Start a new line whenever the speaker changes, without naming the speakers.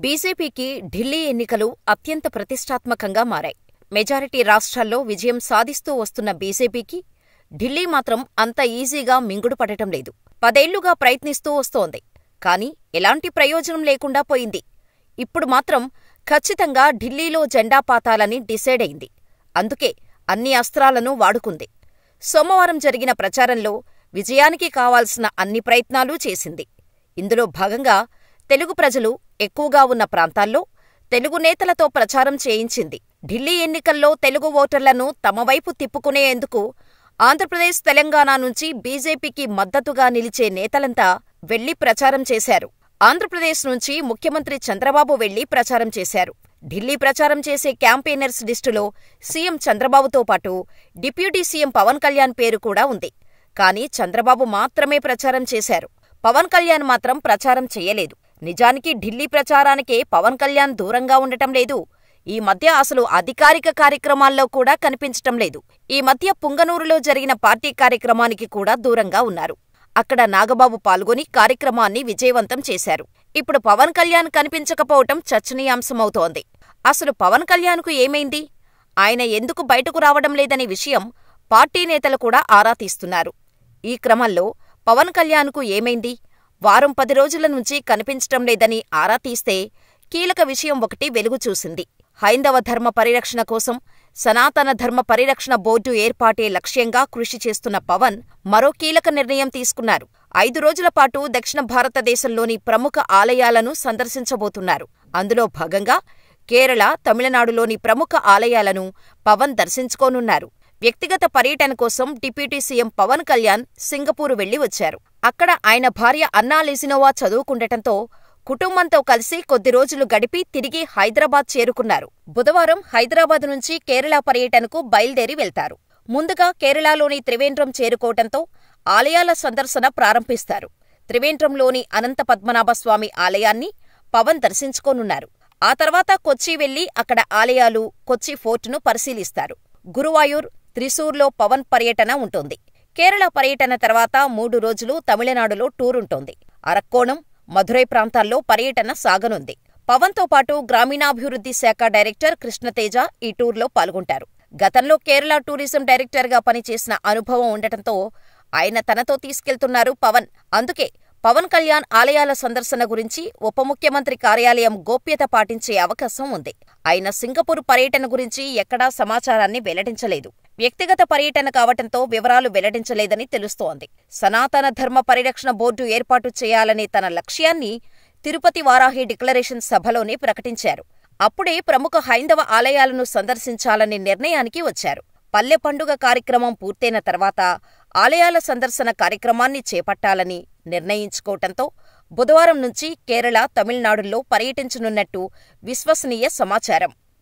బీజేపీకి ఢిల్లీ ఎన్నికలు అత్యంత ప్రతిష్టాత్మకంగా మారాయి. మెజారిటీ రాష్ట్రాల్లో విజయం సాధిస్తూ వస్తున్న బీజేపీకి ఢిల్లీ మాత్రం అంత ఈజీగా మింగుడుపడటం లేదు. 10 ఏళ్లుగా ప్రయత్నిస్తూ వస్తోంది. కానీ ఎలాంటి ప్రయోజనం లేకుండా పోయింది. ఇప్పుడు మాత్రం ఖచ్చితంగా ఢిల్లీలో జెండా పాతాలని డిసైడ్ అయింది. అందుకే అన్ని అస్త్రాలను వాడుకుంది. సోమవారం జరిగిన ప్రచారంలో విజయానికి కావాల్సిన అన్ని ప్రయత్నాలూ చేసింది. ఇందులో భాగంగా తెలుగు ప్రజలు ఎక్కువగా ఉన్న ప్రాంతాల్లో తెలుగు నేతలతో ప్రచారం చేయించింది. ఢిల్లీ ఎన్నికల్లో తెలుగు ఓటర్లను తమ వైపు తిప్పుకునేందుకు ఆంధ్రప్రదేశ్, తెలంగాణ నుంచి బీజేపీకి మద్దతుగా నిలిచే నేతలంతా వెళ్లి ప్రచారం చేశారు. ఆంధ్రప్రదేశ్ నుంచి ముఖ్యమంత్రి చంద్రబాబు వెళ్లి ప్రచారం చేశారు. ఢిల్లీ ప్రచారం చేసే క్యాంపెయినర్స్ లిస్టులో సీఎం చంద్రబాబుతో పాటు డిప్యూటీ సీఎం పవన్ కళ్యాణ్ పేరు కూడా ఉంది. కానీ చంద్రబాబు మాత్రమే ప్రచారం చేశారు. పవన్ కళ్యాణ్ మాత్రం ప్రచారం చేయలేదు. నిజానికి ఢిల్లీ ప్రచారానికే పవన్ కళ్యాణ్ దూరంగా ఉండటం లేదు. ఈ మధ్య అసలు అధికారిక కార్యక్రమాల్లో కూడా కనిపించటం లేదు. ఈ మధ్య పుంగనూరులో జరిగిన పార్టీ కార్యక్రమానికి కూడా దూరంగా ఉన్నారు. అక్కడ నాగబాబు పాల్గొని కార్యక్రమాన్ని విజయవంతం చేశారు. ఇప్పుడు పవన్ కళ్యాణ్ కనిపించకపోవటం చర్చనీయాంశమవుతోంది. అసలు పవన్ కళ్యాణ్కు ఏమైంది? ఆయన ఎందుకు బయటకు రావడం లేదనే విషయం పార్టీ నేతలు కూడా ఆరా తీస్తున్నారు. ఈ క్రమంలో పవన్ కళ్యాణ్కు ఏమైంది? వారం 10 రోజుల నుంచి కనిపించటం లేదని ఆరా తీస్తే కీలక విషయం ఒకటి వెలుగు చూసింది. హైందవ ధర్మ పరిరక్షణ కోసం సనాతన ధర్మ పరిరక్షణ బోర్డు ఏర్పాటే లక్ష్యంగా కృషి చేస్తున్న పవన్ మరో కీలక నిర్ణయం తీసుకున్నారు. 5 రోజుల పాటు దక్షిణ భారతదేశంలోని ప్రముఖ ఆలయాలను సందర్శించబోతున్నారు. అందులో భాగంగా కేరళ, తమిళనాడులోని ప్రముఖ ఆలయాలను పవన్ దర్శించుకోనున్నారు. వ్యక్తిగత పర్యటన కోసం deputy CM Pawan Kalyan Singapore వెళ్లి వచ్చారు. అక్కడ ఆయన భార్య అన్నా లెజినోవా చదువుకుండటంతో కుటుంబంతో కలిసి కొద్ది రోజులు గడిపి తిరిగి హైదరాబాద్ చేరుకున్నారు. బుధవారం హైదరాబాద్ నుంచి కేరళ పర్యటనకు బయలుదేరి వెళ్తారు. ముందుగా కేరళలోని త్రివేంద్రం చేరుకోవటంతో ఆలయాల సందర్శన ప్రారంభిస్తారు. త్రివేంద్రంలోని అనంత పద్మనాభస్వామి ఆలయాన్ని పవన్ దర్శించుకోనున్నారు. ఆ తర్వాత కొచ్చి వెళ్లి అక్కడ ఆలయాలు, కొచ్చి ఫోర్టును పరిశీలిస్తారు. గురువాయూర్, త్రిశూర్లో పవన్ పర్యటన ఉంటుంది. కేరళ పర్యటన తర్వాత 3 రోజులు తమిళనాడులో టూరుంటోంది. అరక్కోణం, మధురై ప్రాంతాల్లో పర్యటన సాగనుంది. పవన్తో పాటు గ్రామీణాభివృద్ధి శాఖ డైరెక్టర్ కృష్ణతేజ ఈ టూర్లో పాల్గొంటారు. గతంలో కేరళ టూరిజం డైరెక్టర్గా పనిచేసిన అనుభవం ఉండటంతో ఆయన తనతో తీసుకెళ్తున్నారు పవన్. అందుకే పవన్ కళ్యాణ్ ఆలయాల సందర్శన గురించి ఉప ముఖ్యమంత్రి కార్యాలయం గోప్యత పాటించే అవకాశం ఉంది. ఆయన సింగపూర్ పర్యటన గురించి ఎక్కడా సమాచారాన్ని వెల్లడించలేదు. వ్యక్తిగత పర్యటన కావటంతో వివరాలు వెల్లడించలేదని తెలుస్తోంది. సనాతన ధర్మ పరిరక్షణ బోర్డు ఏర్పాటు చేయాలనే తన లక్ష్యాన్ని తిరుపతి వారాహి డిక్లరేషన్ సభలోనే ప్రకటించారు. అప్పుడే ప్రముఖ హైందవ ఆలయాలను సందర్శించాలనే నిర్ణయానికి వచ్చారు. పల్లె పండుగ కార్యక్రమం పూర్తయిన తర్వాత ఆలయాల సందర్శన కార్యక్రమాన్ని చేపట్టాలని నిర్ణయించుకోవటంతో బుధవారం నుంచి కేరళ, తమిళనాడుల్లో పర్యటించనున్నట్టు విశ్వసనీయ సమాచారం.